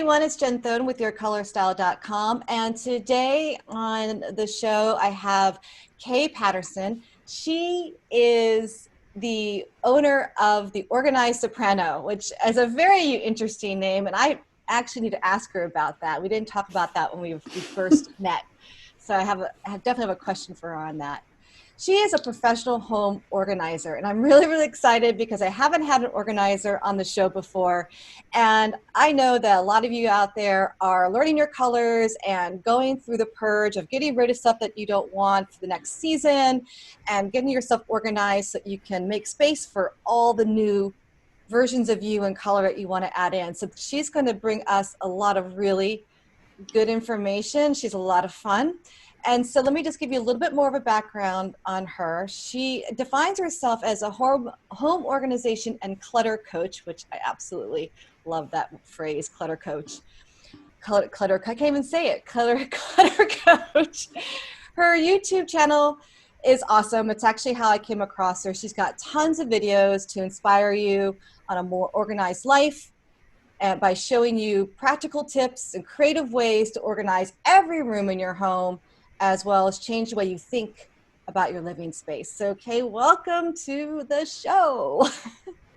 everyone, it's Jen Thoden with yourcolorstyle.com, and today on the show I have Kay Patterson. She is the owner of the Organized Soprano, which is a very interesting name, and I actually need to ask her about that. We didn't talk about that when we first met, so I definitely have a question for her on that. She is a professional home organizer, and I'm really, really excited because I haven't had an organizer on the show before. And I know that a lot of you out there are learning your colors and going through the purge of getting rid of stuff that you don't want for the next season and getting yourself organized so that you can make space for all the new versions of you and color that you want to add in. So she's going to bring us a lot of really good information. She's a lot of fun. And so let me just give you a little bit more of a background on her. She defines herself as a home organization and clutter coach, which I absolutely love that phrase, clutter coach. Clutter, I can't even say it, clutter coach. Her YouTube channel is awesome. It's actually how I came across her. She's got tons of videos to inspire you on a more organized life, and by showing you practical tips and creative ways to organize every room in your home, as well as change the way you think about your living space. So Kay, welcome to the show.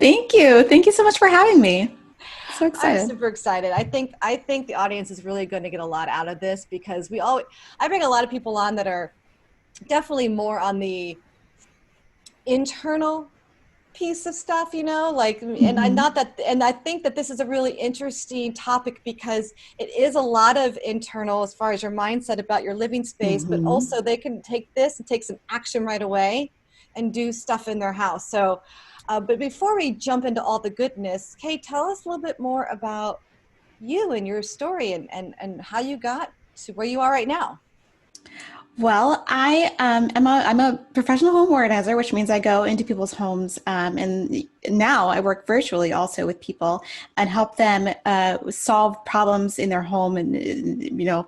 Thank you. Thank you so much for having me. So excited. I'm super excited. I think the audience is really going to get a lot out of this because I bring a lot of people on that are definitely more on the internal piece of stuff, and I think that this is a really interesting topic because it is a lot of internal as far as your mindset about your living space, but also they can take this and take some action right away and do stuff in their house. So, but before we jump into all the goodness, Kay, tell us a little bit more about you and your story and how you got to where you are right now. Well, I'm a professional home organizer, which means I go into people's homes, and now I work virtually also with people and help them solve problems in their home and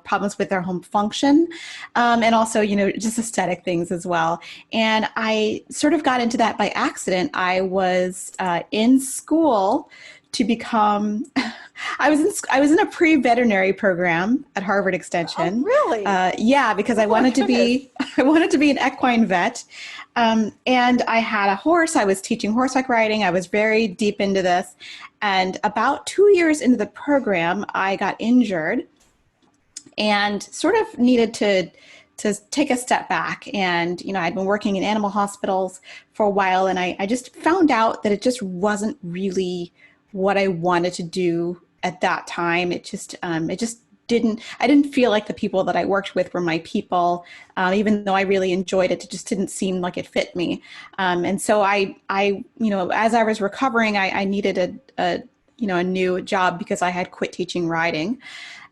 problems with their home function, and also just aesthetic things as well. And I sort of got into that by accident. I was in school to become. I was in a pre-veterinary program at Harvard Extension. Oh, really? Yeah, because I wanted to be an equine vet, and I had a horse. I was teaching horseback riding. I was very deep into this, and about 2 years into the program, I got injured, and sort of needed to take a step back. And I'd been working in animal hospitals for a while, and I just found out that it just wasn't really what I wanted to do at that time. It just I didn't feel like the people that I worked with were my people, even though I really enjoyed it. It just didn't seem like it fit me. And so I as I was recovering, I needed a new job because I had quit teaching riding.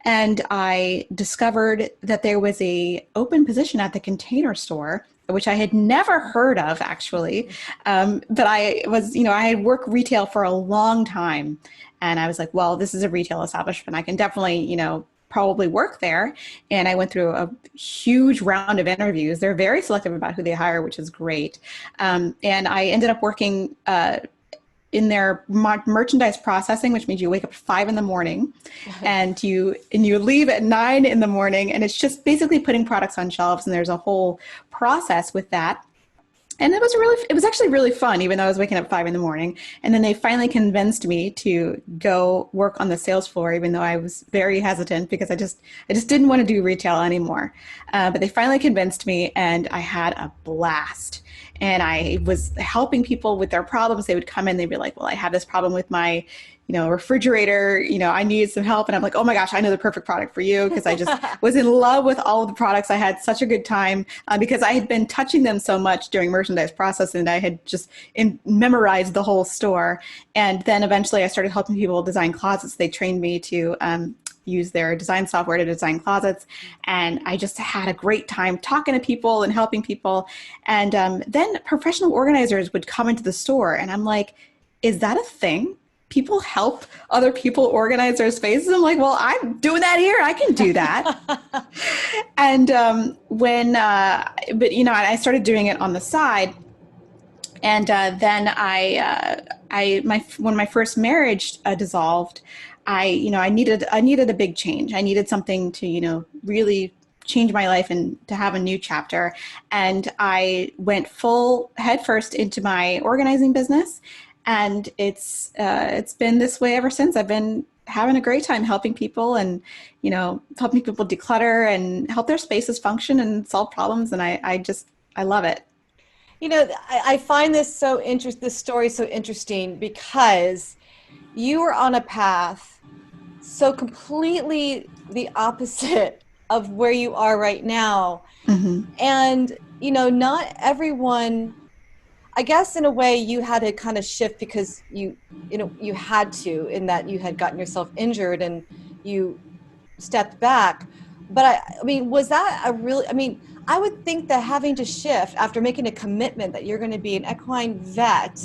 And I discovered that there was a open position at the Container Store, which I had never heard of actually. But I had worked retail for a long time. And I was like, well, this is a retail establishment. I can definitely, probably work there. And I went through a huge round of interviews. They're very selective about who they hire, which is great. And I ended up working in their merchandise processing, which means you wake up at 5 a.m. and you leave at 9 a.m. and it's just basically putting products on shelves. And there's a whole process with that. And it was actually really fun, even though I was waking up at 5 a.m. And then they finally convinced me to go work on the sales floor, even though I was very hesitant because I just didn't want to do retail anymore. But they finally convinced me, and I had a blast. And I was helping people with their problems. They would come in, they'd be like, well, I have this problem with my refrigerator, I needed some help. And I'm like, oh my gosh, I know the perfect product for you. Because I just was in love with all of the products. I had such a good time because I had been touching them so much during merchandise processing. And I had just memorized the whole store. And then eventually I started helping people design closets. They trained me to use their design software to design closets. And I just had a great time talking to people and helping people. And then professional organizers would come into the store. And I'm like, is that a thing? People help other people organize their spaces. I'm like, well, I'm doing that here. I can do that. And I started doing it on the side. And then when my first marriage dissolved, I needed a big change. I needed something to, really change my life and to have a new chapter. And I went full headfirst into my organizing business, and it's been this way ever since. I've been having a great time helping people, and helping people declutter and help their spaces function and solve problems. And I love it. I find this story so interesting because you were on a path so completely the opposite of where you are right now. Hmm. And, not everyone, I guess in a way you had to kind of shift because you had to, in that you had gotten yourself injured and you stepped back. But I mean, was that I mean, I would think that having to shift after making a commitment that you're going to be an equine vet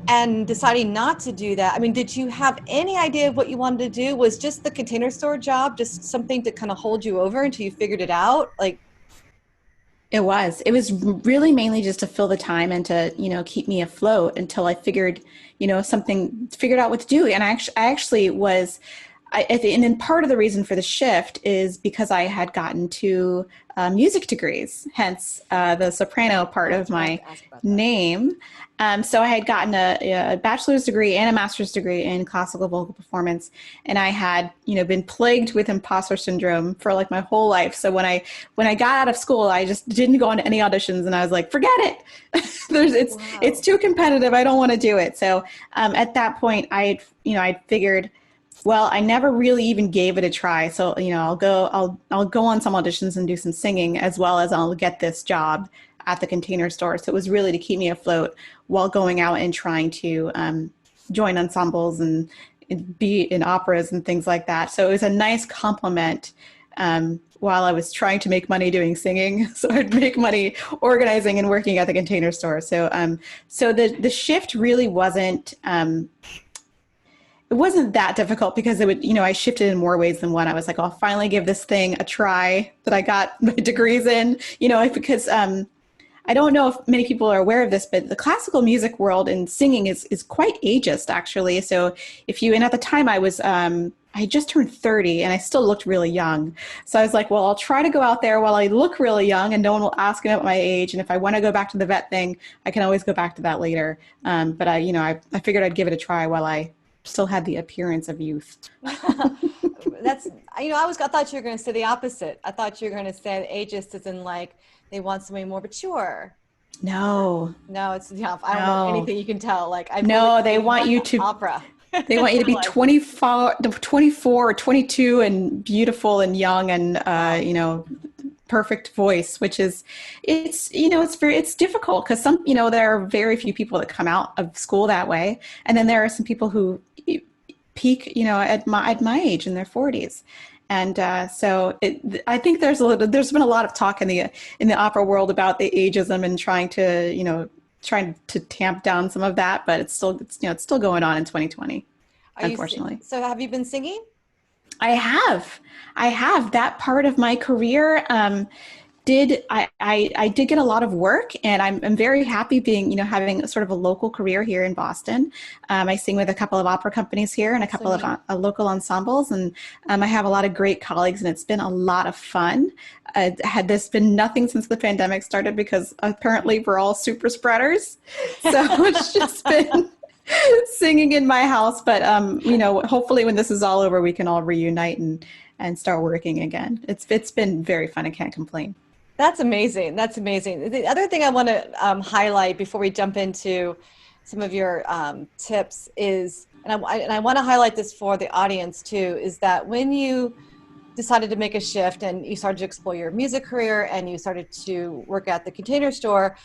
and deciding not to do that. I mean, did you have any idea of what you wanted to do? Was just the container store job just something to kind of hold you over until you figured it out? Like, It was really mainly just to fill the time and to, keep me afloat until I figured out what to do. And I actually was, and then part of the reason for the shift is because I had gotten two music degrees, hence the soprano part I of was about my to ask about that. name. So I had gotten a bachelor's degree and a master's degree in classical vocal performance, and I had, been plagued with imposter syndrome for like my whole life. So when I got out of school, I just didn't go on any auditions, and I was like, forget it. It's Wow. too competitive. I don't want to do it. So at that point, I'd figured, well, I never really even gave it a try. So, I'll go on some auditions and do some singing, as well as I'll get this job at the Container Store. So it was really to keep me afloat while going out and trying to join ensembles and be in operas and things like that. So it was a nice complement while I was trying to make money doing singing. So I'd make money organizing and working at the Container Store. So the shift really wasn't it wasn't that difficult, because I shifted in more ways than one. I was like, I'll finally give this thing a try that I got my degrees in, because I don't know if many people are aware of this, but the classical music world and singing is quite ageist, actually. So and at the time I had just turned 30 and I still looked really young. So I was like, well, I'll try to go out there while I look really young and no one will ask me about my age. And if I want to go back to the vet thing, I can always go back to that later. But I figured I'd give it a try while I still had the appearance of youth. That's, I thought you were going to say the opposite. I thought you were going to say ageist as in like they want somebody more mature. No, No, it's, I don't know no, anything you can tell. Like I've really no. seen one opera They in want you to my be life. 24 or 22 and beautiful and young and, Wow. perfect voice, which is, it's difficult because there are very few people that come out of school that way. And then there are some people who peak, at my age in their 40s. And I think there's been a lot of talk in the opera world about the ageism and trying to tamp down some of that, but it's still going on in 2020, unfortunately. So have you been singing? I have. I have. That part of my career I did get a lot of work, and I'm very happy being, having sort of a local career here in Boston. I sing with a couple of opera companies here and a So couple of neat. local ensembles, and I have a lot of great colleagues, and it's been a lot of fun. Had this been nothing since the pandemic started, because apparently we're all super spreaders. So it's just been singing in my house. But hopefully when this is all over, we can all reunite and start working again. It's been very fun. I can't complain. That's amazing. That's amazing. The other thing I want to highlight before we jump into some of your tips is, and I want to highlight this for the audience too, is that when you decided to make a shift and you started to explore your music career and you started to work at the Container Store,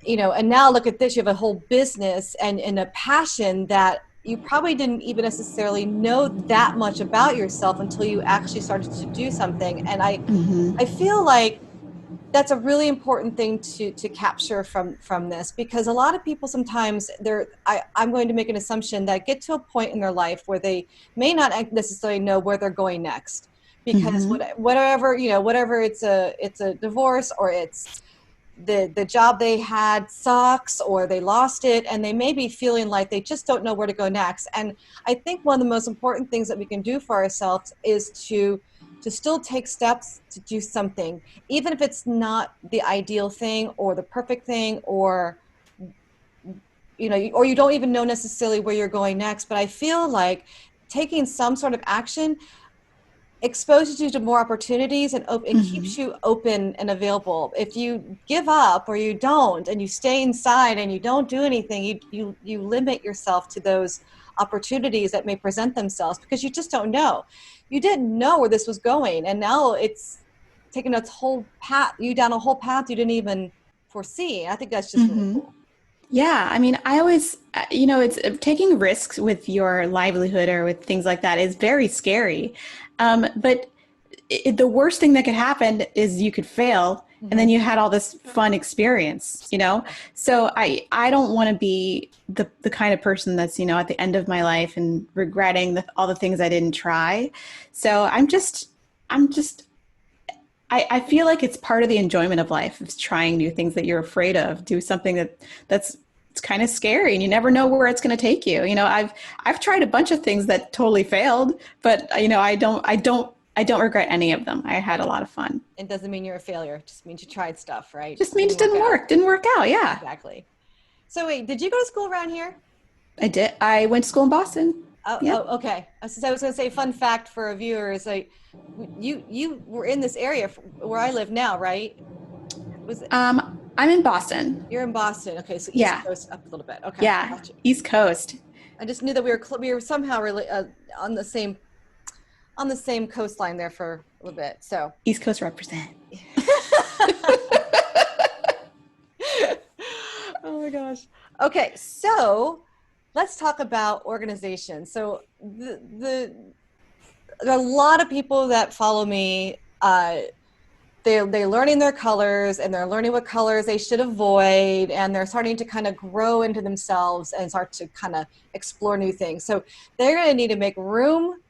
and now look at this, you have a whole business and a passion that you probably didn't even necessarily know that much about yourself until you actually started to do something. And Hmm. I feel like that's a really important thing to capture from this, because a lot of people sometimes I'm going to make an assumption that get to a point in their life where they may not necessarily know where they're going next, because Hmm. whatever it's a divorce, or it's the job they had sucks, or they lost it, and they may be feeling like they just don't know where to go next. And I think one of the most important things that we can do for ourselves is to still take steps to do something, even if it's not the ideal thing or the perfect thing, or or you don't even know necessarily where you're going next. But I feel like taking some sort of action exposes you to more opportunities, and keeps you open and available. If you give up or you don't, and you stay inside and you don't do anything, you limit yourself to those opportunities that may present themselves, because you just don't know. You didn't know where this was going, and now it's taking you down a whole path you didn't even foresee. I think that's just really Mm-hmm. cool. Yeah, I mean, I always, it's taking risks with your livelihood or with things like that is very scary. But the worst thing that could happen is you could fail, and then Hmm. you had all this fun experience, you know? So I don't want to be the kind of person that's, at the end of my life and regretting all the things I didn't try. So I'm just, I feel like it's part of the enjoyment of life is trying new things that you're afraid of. Do something that's it's kind of scary, and you never know where it's going to take you. I've tried a bunch of things that totally failed, but I don't regret any of them. I had a lot of fun. It doesn't mean you're a failure. It just means you tried stuff, right? Just Just means didn't it work didn't out. work. Didn't work out. Yeah, Exactly. So wait, did you go to school around here? I did. I went to school in Boston. Yep. Okay. So I was going to say, fun fact for a viewer is like, you were in this area where I live now, right? Was it, I'm in Boston. you're in Boston? Okay, so East Yeah, Coast up a little bit. Okay, yeah. gotcha. East Coast. I just knew that we were somehow really on the same coastline there for a little bit. So. East Coast represent. Oh my gosh. Okay, so let's talk about organization. So there are a lot of people that follow me. They're learning their colors, and they're learning what colors they should avoid, and they're starting to kind of grow into themselves and start to kind of explore new things. So they're going to need to make room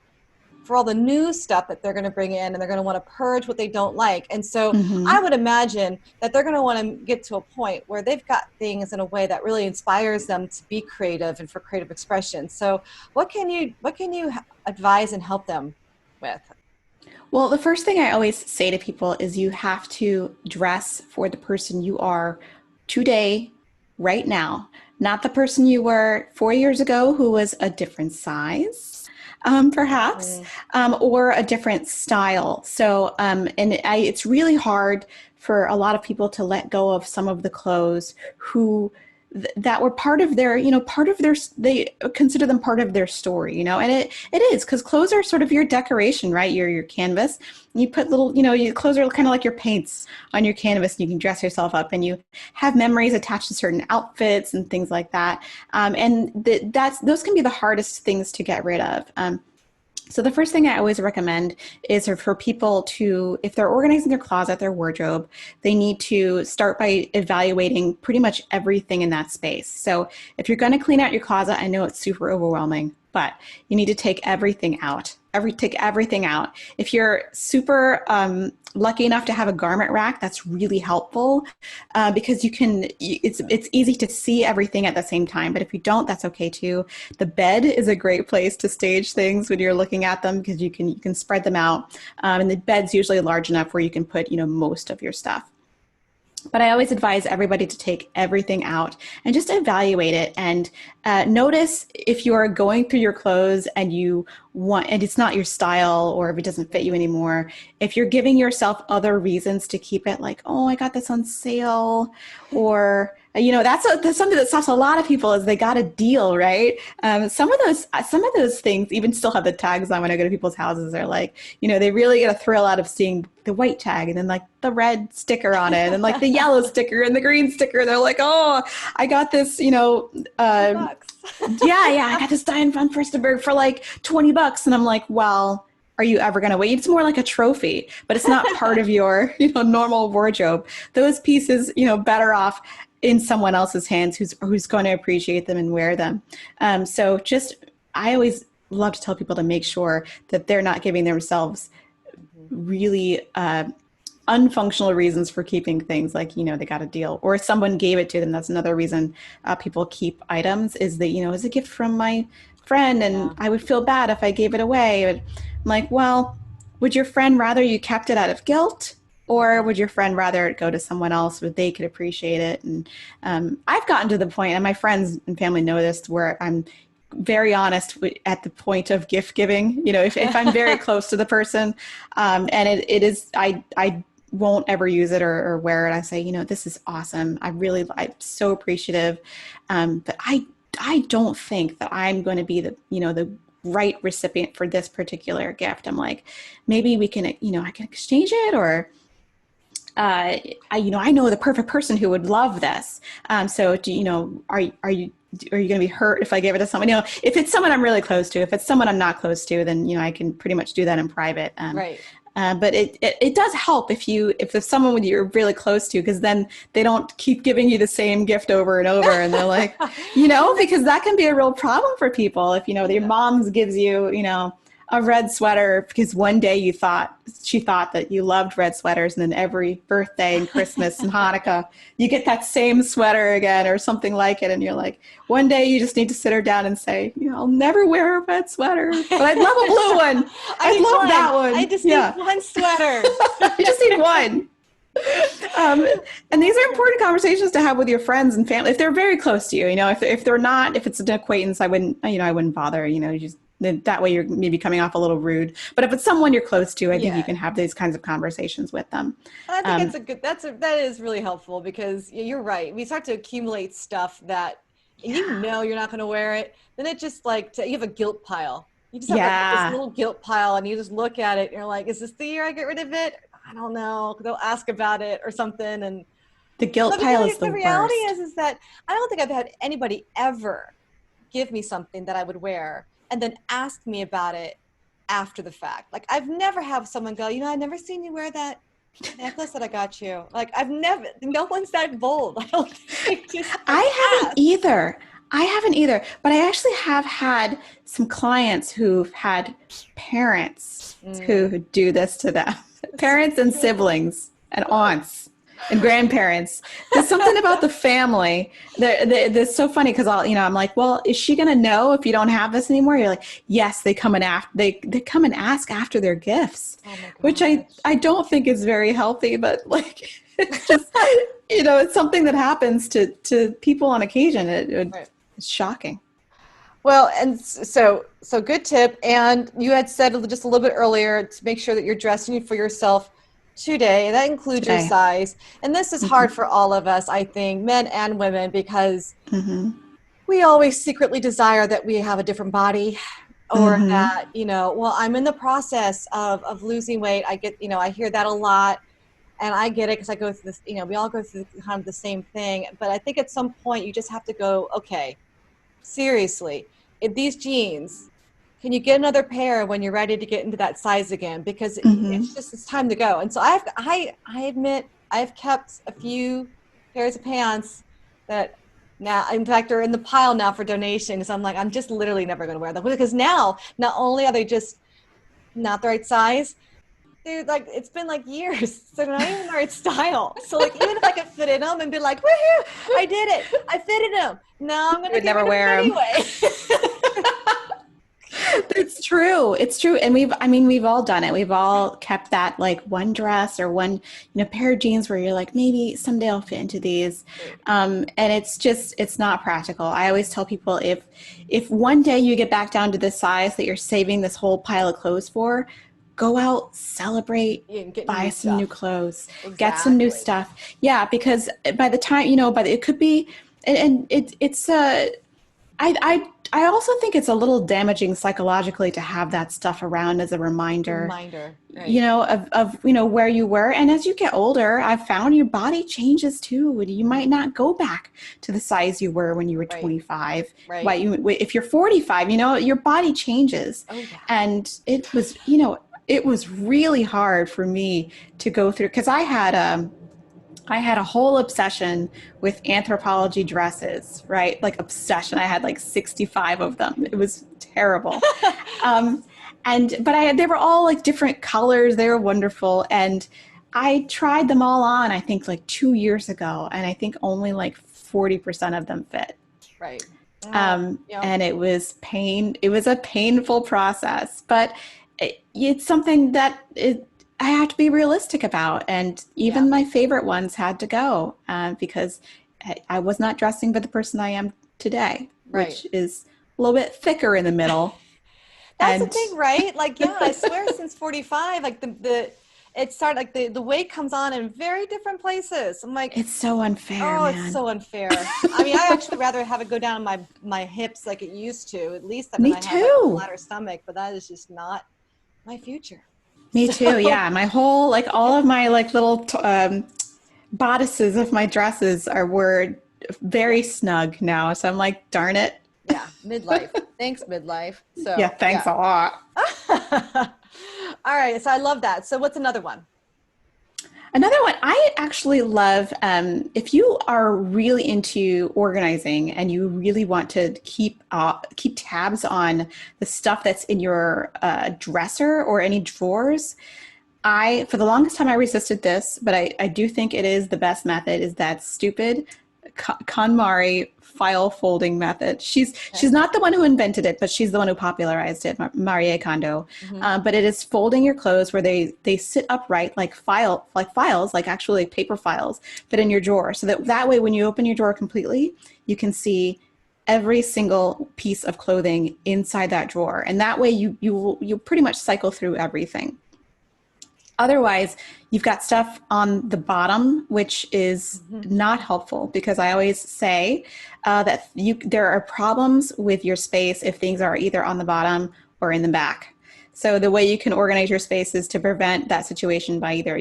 for all the new stuff that they're going to bring in, and they're going to want to purge what they don't like. And so I Mm-hmm. would imagine that they're going to want to get to a point where they've got things in a way that really inspires them to be creative and for creative expression. So what can you advise and help them with? Well, the first thing I always say to people is you have to dress for the person you are today, right now, not the person you were 4 years ago who was a different size, perhaps, Mm. or a different style. So, it's really hard for a lot of people to let go of some of the clothes that were part of their, they consider them part of their story, and it is because clothes are sort of your decoration, right? Your canvas. You put little, your clothes are kind of like your paints on your canvas, and you can dress yourself up, and you have memories attached to certain outfits and things like that. And those can be the hardest things to get rid of. So the first thing I always recommend is for people to, if they're organizing their closet, their wardrobe, they need to start by evaluating pretty much everything in that space. So if you're going to clean out your closet, I know it's super overwhelming, but you need to take everything out. Take everything out. If you're super lucky enough to have a garment rack, that's really helpful because it's easy to see everything at the same time. But if you don't, that's okay too. The bed is a great place to stage things when you're looking at them because you can spread them out, and the bed's usually large enough where you can put most of your stuff. But I always advise everybody to take everything out and just evaluate it and notice if you are going through your clothes and it's not your style, or if it doesn't fit you anymore. If you're giving yourself other reasons to keep it, like, oh, I got this on sale, or that's something that stops a lot of people is they got a deal, right? Some of those things even still have the tags on when I go to people's houses. They're like, they really get a thrill out of seeing the white tag and then like the red sticker on it and like the yellow sticker and the green sticker. They're like, oh, I got this, $20. yeah, I got this Diane von Furstenberg for like $20. And I'm like, well, are you ever going to wait? It's more like a trophy, but it's not part of your, normal wardrobe. Those pieces, better off in someone else's hands who's going to appreciate them and wear them. I always love to tell people to make sure that they're not giving themselves Mhm. really unfunctional reasons for keeping things, like, they got a deal or someone gave it to them. That's another reason people keep items, is that, it's a gift from my friend and Yeah. I would feel bad if I gave it away. But I'm like, well, would your friend rather you kept it out of guilt? Or would your friend rather it go to someone else where they could appreciate it? And I've gotten to the point, and my friends and family know this, where I'm very honest at the point of gift giving. If I'm very close to the person, and it is, I won't ever use it or wear it. I say, this is awesome. I'm so appreciative. But I don't think that I'm going to be the right recipient for this particular gift. I'm like, maybe we can, I can exchange it, or I know the perfect person who would love this. So are you going to be hurt if I give it to someone? If it's someone I'm really close to. If it's someone I'm not close to, then I can pretty much do that in private. Right. But it does help if there's someone you're really close to, because then they don't keep giving you the same gift over and over, and they're like, because that can be a real problem for people. If your mom gives you, a red sweater because one day she thought that you loved red sweaters, and then every birthday and Christmas and Hanukkah you get that same sweater again or something like it, and you're like, one day you just need to sit her down and say, I'll never wear a red sweater, but I'd love a blue one. I'd love that one. I just need one sweater. You just need one. And these are important conversations to have with your friends and family if they're very close to you. If they're not, if it's an acquaintance, I wouldn't bother. Just that way you're maybe coming off a little rude. But if it's someone you're close to, I think you can have these kinds of conversations with them. I think that is really helpful, because you're right. We start to accumulate stuff that you're not going to wear it. Then it just you have a guilt pile. You just have this little guilt pile, and you just look at it and you're like, is this the year I get rid of it? I don't know. They'll ask about it or something. And the guilt pile is the reality worst. is that I don't think I've had anybody ever give me something that I would wear and then ask me about it after the fact. Like, I've never had someone go, I've never seen you wear that necklace that I got you. Like, no one's that bold. I don't think. I haven't either, but I actually have had some clients who've had parents who do this to them. Parents and siblings and aunts and grandparents. There's something about the family that's so funny, because I'm like, well, is she going to know if you don't have this anymore? You're like, yes, they come and they come and ask after their gifts, which I don't think is very healthy, but it's just, it's something that happens to people on occasion. It's shocking. Well, and so good tip. And you had said just a little bit earlier to make sure that you're dressing for yourself today. That includes your size. And this is hard for all of us, I think, men and women, because we always secretly desire that we have a different body, or that, I'm in the process of losing weight. I get, I hear that a lot, and I get it, because I go through this, we all go through kind of the same thing. But I think at some point you just have to go, okay, seriously, if these jeans, can you get another pair when you're ready to get into that size again? Because it's time to go. And so I admit I've kept a few pairs of pants that now, in fact, are in the pile now for donations. I'm like, I'm just literally never going to wear them, because now not only are they just not the right size, they're like, it's been years, so they're not even the right style. So even if I could fit in them and be like, woohoo, I did it, I fitted them. No, I'm going to never wear them anyway. It's true. It's true. And we've all done it. We've all kept that one dress or one, pair of jeans where you're like, maybe someday I'll fit into these. And it's not practical. I always tell people, if one day you get back down to the size that you're saving this whole pile of clothes for, go out, celebrate, buy some new clothes, get some new stuff. Yeah. Because by the time, it could be, and I also think it's a little damaging psychologically to have that stuff around as a reminder, right. of where you were. And as you get older, I've found your body changes too. You might not go back to the size you were when you were 25. Right. If you're 45, your body changes. Oh, yeah. And it was really hard for me to go through, because I had a whole obsession with Anthropologie dresses, right? Obsession. I had 65 of them. It was terrible. But they were all different colors. They were wonderful. And I tried them all on, I think like 2 years ago, and I think only like 40% of them fit. Right. Oh, yeah. And it was pain. It was a painful process, but it's something that I have to be realistic about. And Yeah. even my favorite ones had to go because I was not dressing for the person I am today, Right. which is a little bit thicker in the middle. That's the And thing, right? Like, yeah, I swear since 45, like the it started like the weight comes on in very different places. I'm like, it's so unfair, oh, it's man. so unfair. I mean, I actually rather have it go down my hips like it used to. At least then Me I have like a too. flatter stomach, but that is just not my future. Me too. So, Yeah. My whole, like all of my like little bodices of my dresses were yeah, very snug now. So I'm like, darn it. yeah, midlife. Thanks, midlife. Yeah, So, thanks yeah. a lot. All right, so I love that. So what's another one? Another one I actually love, if you are really into organizing and you really want to keep tabs on the stuff that's in your dresser or any drawers. For the longest time, I resisted this, but I do think it is the best method. Is that stupid Konmari file folding method? She's Okay. not the one who invented it, but she's the one who popularized it, Marie Kondo. Hmm. But it is folding your clothes where they sit upright like files, like actually paper files, but in your drawer. So that way, when you open your drawer completely, you can see every single piece of clothing inside that drawer, and that way you pretty much cycle through everything. Otherwise, you've got stuff on the bottom, which is Hmm. not helpful because I always say that there are problems with your space if things are either on the bottom or in the back. So the way you can organize your space is to prevent that situation by either,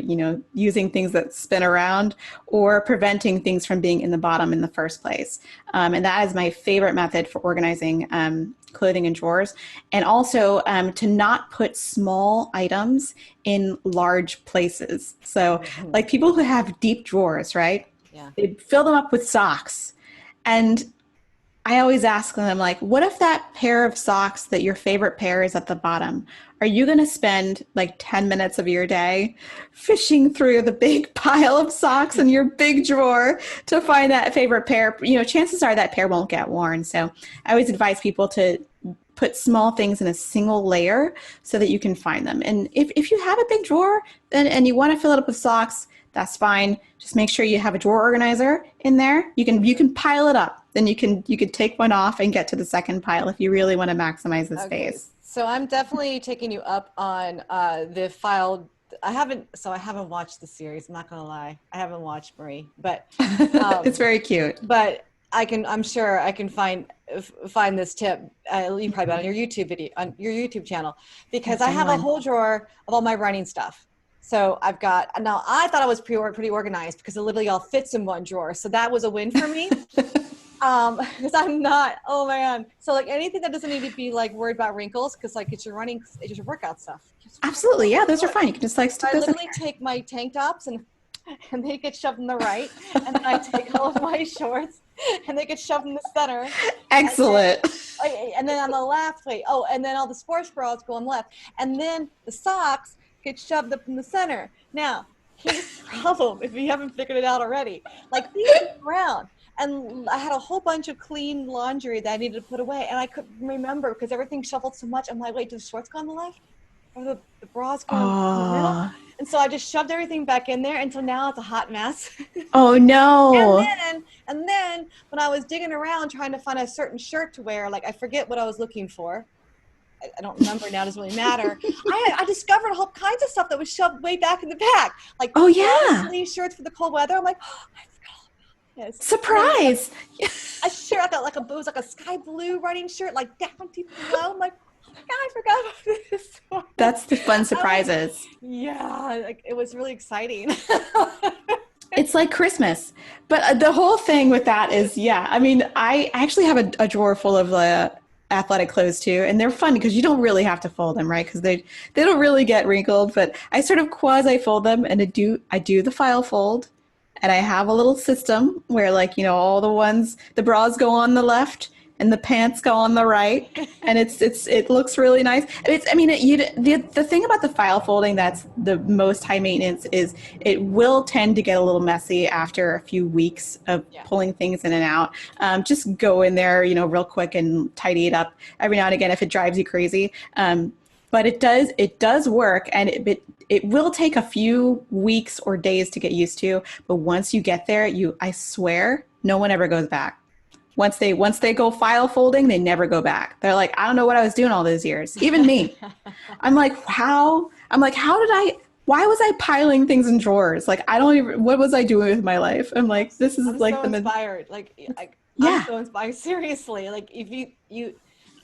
using things that spin around or preventing things from being in the bottom in the first place. And that is my favorite method for organizing clothing and drawers. And also to not put small items in large places. So Hmm. like people who have deep drawers, right? Yeah. They fill them up with socks. And I always ask them, like, what if that pair of socks that your favorite pair is at the bottom? Are you going to spend like 10 minutes of your day fishing through the big pile of socks in your big drawer to find that favorite pair? Chances are that pair won't get worn. So I always advise people to put small things in a single layer so that you can find them. And if you have a big drawer and you want to fill it up with socks, that's fine. Just make sure you have a drawer organizer in there. You can pile it up. Then you could take one off and get to the second pile if you really want to maximize the Okay, space. so I'm definitely taking you up on the file. I haven't watched the series. I'm not gonna lie, I haven't watched Marie, but It's um, very cute. but I'm sure I can find this tip. You probably got on your YouTube video on your YouTube channel because It's I on have a one. whole drawer of all my running stuff. So I've got now. I thought I was pretty organized because it literally all fits in one drawer. So that was a win for me. Because I'm not, oh man. So like anything that doesn't need to be like worried about wrinkles, because like it's your workout stuff. Absolutely. Yeah, those are Good. fine. You can just like So stick I those in literally there. take my tank tops and they get shoved in the right, and then I take all of my shorts and they get shoved in the center, and then Excellent. on the left, and then all the sports bras go on the left, and then the socks get shoved up in the center. Now, here's the problem if you haven't figured it out already. Like these move around. And I had a whole bunch of clean laundry that I needed to put away, and I couldn't remember because everything shuffled so much. I'm like, wait, do the shorts go on the left? Or the bras go in the middle? Oh, And so I just shoved everything back in there until now it's a hot mess. oh And no. then when I was digging around trying to find a certain shirt to wear, like I forget what I was looking for. I don't remember now, it doesn't really matter. I discovered all kinds of stuff that was shoved way back in the back, like Oh long yeah. sleeve shirts for the cold weather. I'm like, oh, I forgot all about this. And then like Surprise. a shirt, I got like it was like a sky blue running shirt, like down deep below. I'm like, oh my God, I forgot about this one. That's the fun I was, surprises. yeah, like it was really exciting. It's like Christmas. But the whole thing with that is, yeah, I mean, I actually have a drawer full of athletic clothes too, and they're fun because you don't really have to fold them, right? Because they don't really get wrinkled. But I sort of quasi fold them, and I do the file fold, and I have a little system where, like, all the bras go on the left, and the pants go on the right, and it looks really nice. And the thing about the file folding that's the most high maintenance is it will tend to get a little messy after a few weeks of pulling things in and out. Just go in there, real quick and tidy it up every now and again if it drives you crazy. But it does work, and it will take a few weeks or days to get used to. But once you get there, I swear, no one ever goes back. Once they go file folding, they never go back. They're like, I don't know what I was doing all those years. Even me. Why was I piling things in drawers? Like, what was I doing with my life? I'm like, this is I'm like so inspired. I'm so inspired. Seriously. Like if you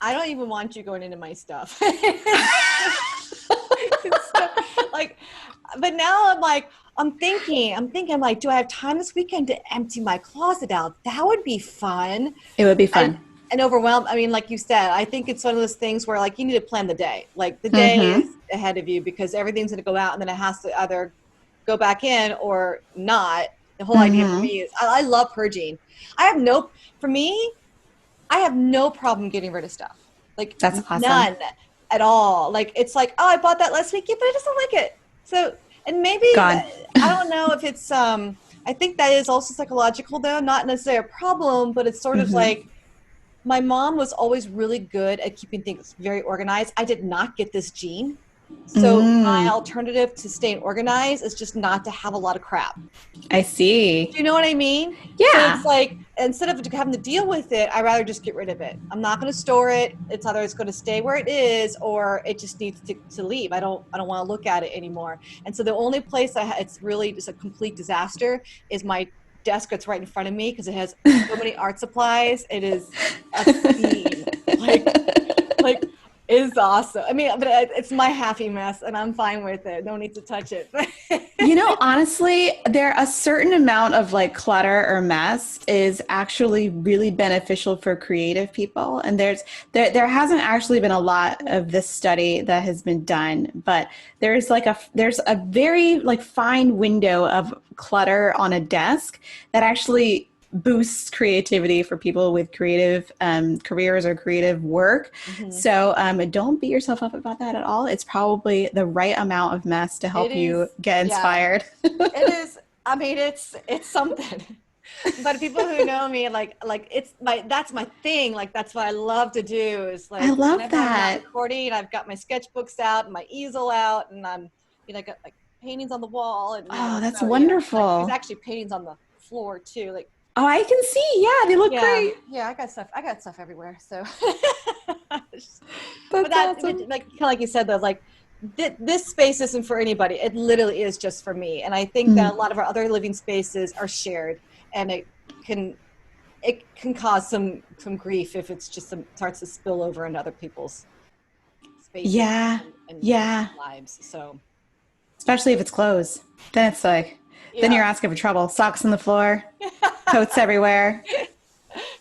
I don't even want you going into my stuff. But now I'm thinking, do I have time this weekend to empty my closet out? That would be fun. It would be fun. And overwhelmed. I mean, like you said, I think it's one of those things where you need to plan the day. Like the day is ahead of you because everything's going to go out and then it has to either go back in or not. The whole idea for me is I love purging. I have no problem getting rid of stuff. That's awesome. None at all. It's oh, I bought that last week, but I just don't like it. So, and maybe, I don't know if it's, I think that is also psychological though, not necessarily a problem, but it's sort of my mom was always really good at keeping things very organized. I did not get this gene. So my alternative to staying organized is just not to have a lot of crap. I see. Do you know what I mean? Yeah. So it's instead of having to deal with it, I'd rather just get rid of it. I'm not going to store it. It's either it's going to stay where it is or it just needs to leave. I don't want to look at it anymore. And so the only place it's really just a complete disaster is my desk that's right in front of me because it has so many art supplies. It is a scene. It's awesome. I mean, but it's my happy mess and I'm fine with it. No need to touch it. Honestly, a certain amount of clutter or mess is actually really beneficial for creative people. And there hasn't actually been a lot of this study that has been done, but there's a very fine window of clutter on a desk that actually boosts creativity for people with creative careers or creative work. So don't beat yourself up about that at all. It's probably the right amount of mess to help you get inspired. It is. I mean, it's something. But people who know me, that's my thing. That's what I love to do is I love that. I'm recording, I've got my sketchbooks out and my easel out and I got paintings on the wall. And, that's wonderful. There's actually paintings on the floor too. Oh, I can see. Yeah, they look great. Yeah, I got stuff everywhere. So, That's awesome. Like you said, though, this space isn't for anybody. It literally is just for me. And I think that a lot of our other living spaces are shared, and it can cause some grief if it's just starts to spill over into other people's spaces. And lives. So, especially if it's clothes, then it's then you're asking for trouble. Socks on the floor, coats everywhere.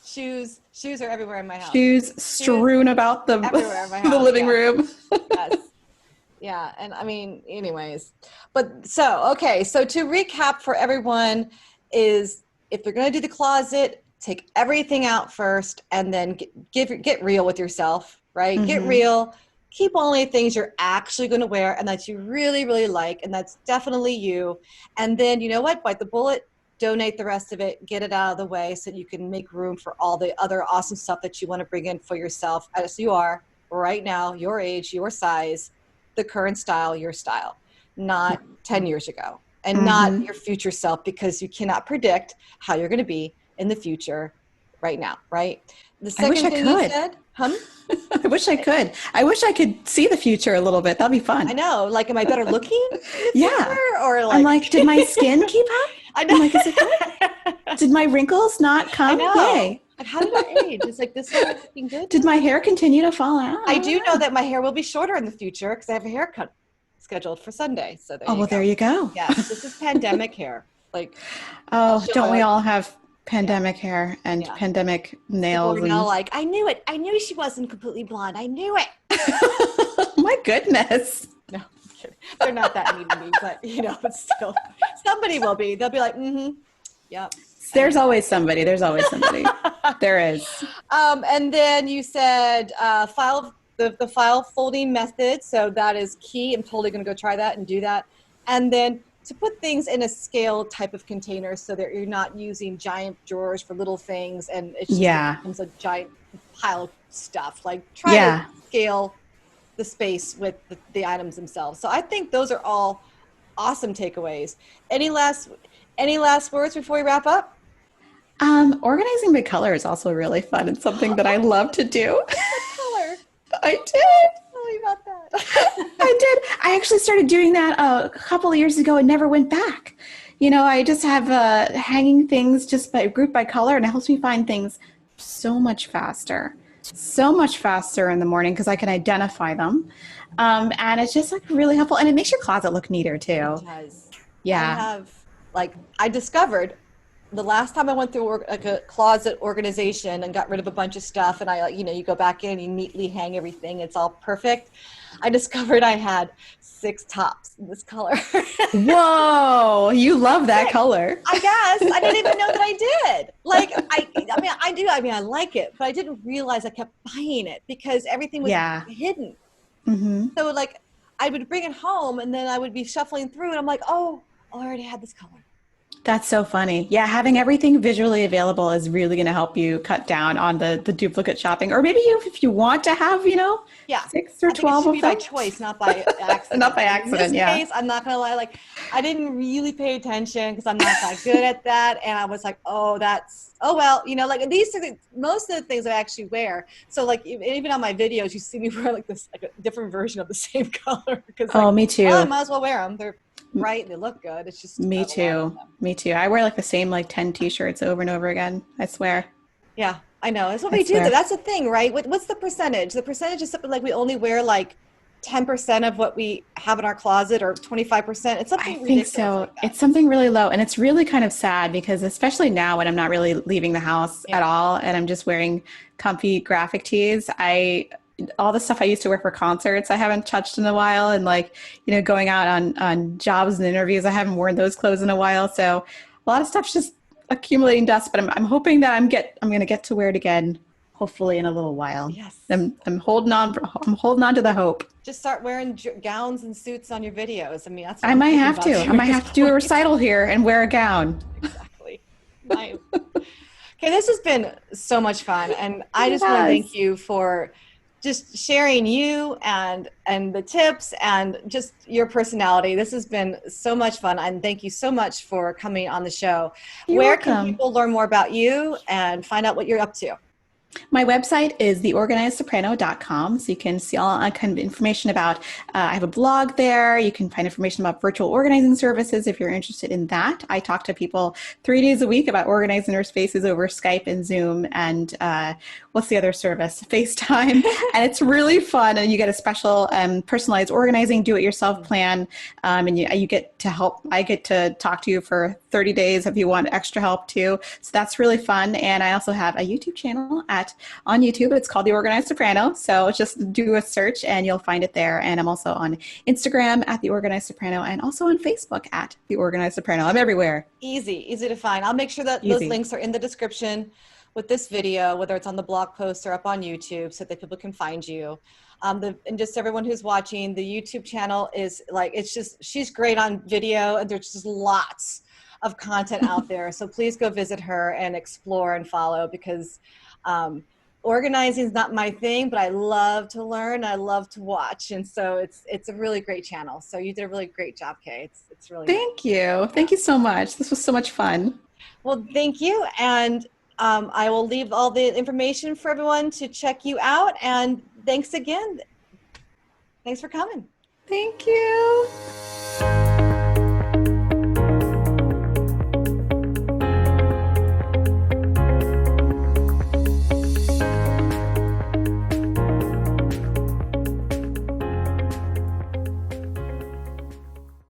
Shoes are everywhere in my house. Shoes strewn about everywhere in my house. the living room. Yes. Yeah. And I mean, anyways, so to recap for everyone is if you're going to do the closet, take everything out first and then get real with yourself, right? Get real. Keep only things you're actually going to wear and that you really, really like. And that's definitely you. And then, you know what? Bite the bullet, donate the rest of it, get it out of the way so you can make room for all the other awesome stuff that you want to bring in for yourself as you are right now, your age, your size, the current style, your style, not 10 years ago and not your future self because you cannot predict how you're going to be in the future right now, right? The second thing you said, I wish I could. I wish I could see the future a little bit. That'd be fun. I know. Am I better looking? Yeah. Or I'm did my skin keep up? I know. Is it good? Did my wrinkles not come? I know. Yay. How did I age? It's this is looking good. Did my hair continue to fall out? I do know that my hair will be shorter in the future because I have a haircut scheduled for Sunday. So there you go. Yes, this is pandemic hair. Don't we all have pandemic hair and pandemic nails? People are now I knew it. I knew she wasn't completely blonde. I knew it. My goodness. No, I'm kidding. They're not that mean to me, but but still, somebody will be. They'll be like, yeah. There's always somebody. There's always somebody. There is. And then you said the file folding method. So that is key. I'm totally going to go try that and do that. And then to put things in a scale type of container so that you're not using giant drawers for little things and it's just becomes a giant pile of stuff. Like try to scale the space with the items themselves. So I think those are all awesome takeaways. Any last words before we wrap up? Organizing by color is also really fun and something that I love to do. What color? I did. Tell me about that. I did. I actually started doing that a couple of years ago and never went back. I just have hanging things just by group by color, and it helps me find things so much faster in the morning because I can identify them. And it's just like really helpful, and it makes your closet look neater too. It does. Yeah. I discovered the last time I went through like a closet organization and got rid of a bunch of stuff, and you go back in and you neatly hang everything. It's all perfect. I discovered I had 6 tops in this color. Whoa, you love that color. I guess. I didn't even know that I did. I do. I like it, but I didn't realize I kept buying it because everything was hidden. Mm-hmm. So I would bring it home and then I would be shuffling through and I'm like, oh, I already had this color. That's so funny. Yeah, having everything visually available is really going to help you cut down on the duplicate shopping. Or maybe if you want to have, 6 or 12 of them. By choice, not by accident. Not by accident, in this case, I'm not going to lie. I didn't really pay attention because I'm not that good at that. And I was like, oh well, these are most of the things I actually wear. So even on my videos, you see me wear a different version of the same color. Because me too. Well, I might as well wear them. They're bright and they look good. It's just me too. I wear the same 10 t-shirts over and over again. I swear. Yeah, I know. That's what we do. That's the thing, right? What's the percentage? The percentage is something we only wear 10% of what we have in our closet or 25%. It's something ridiculous. I think so. It's something really low. And it's really kind of sad because especially now when I'm not really leaving the house at all and I'm just wearing comfy graphic tees, all the stuff I used to wear for concerts, I haven't touched in a while. And going out on jobs and interviews, I haven't worn those clothes in a while. So a lot of stuff's just accumulating dust, but I'm hoping that I'm going to get to wear it again, hopefully in a little while. Yes. I'm holding on to the hope. Just start wearing gowns and suits on your videos. That's what I might have to. I might have to do a recital here and wear a gown. Exactly. Okay, this has been so much fun. And I just want to thank you for just sharing you and the tips and just your personality. This has been so much fun. And thank you so much for coming on the show. You're welcome. Can people learn more about you and find out what you're up to? My website is theorganizedsoprano.com. So you can see all kind of information about, I have a blog there. You can find information about virtual organizing services if you're interested in that. I talk to people 3 days a week about organizing their spaces over Skype and Zoom and what's the other service? FaceTime. And it's really fun. And you get a special personalized organizing, do-it-yourself plan. And you get to help. I get to talk to you for 30 days if you want extra help too. So that's really fun. And I also have a YouTube channel on YouTube. It's called The Organized Soprano. So just do a search and you'll find it there. And I'm also on Instagram at The Organized Soprano and also on Facebook at The Organized Soprano. I'm everywhere. Easy to find. I'll make sure that those links are in the description with this video, whether it's on the blog post or up on YouTube so that people can find you. And just everyone who's watching, the YouTube channel is she's great on video and there's just lots of content out there. So please go visit her and explore and follow because organizing is not my thing, but I love to learn. I love to watch. And so it's a really great channel. So you did a really great job, Kay. It's really Thank you. Thank you so much. This was so much fun. Well, thank you. And I will leave all the information for everyone to check you out. And thanks again. Thanks for coming. Thank you.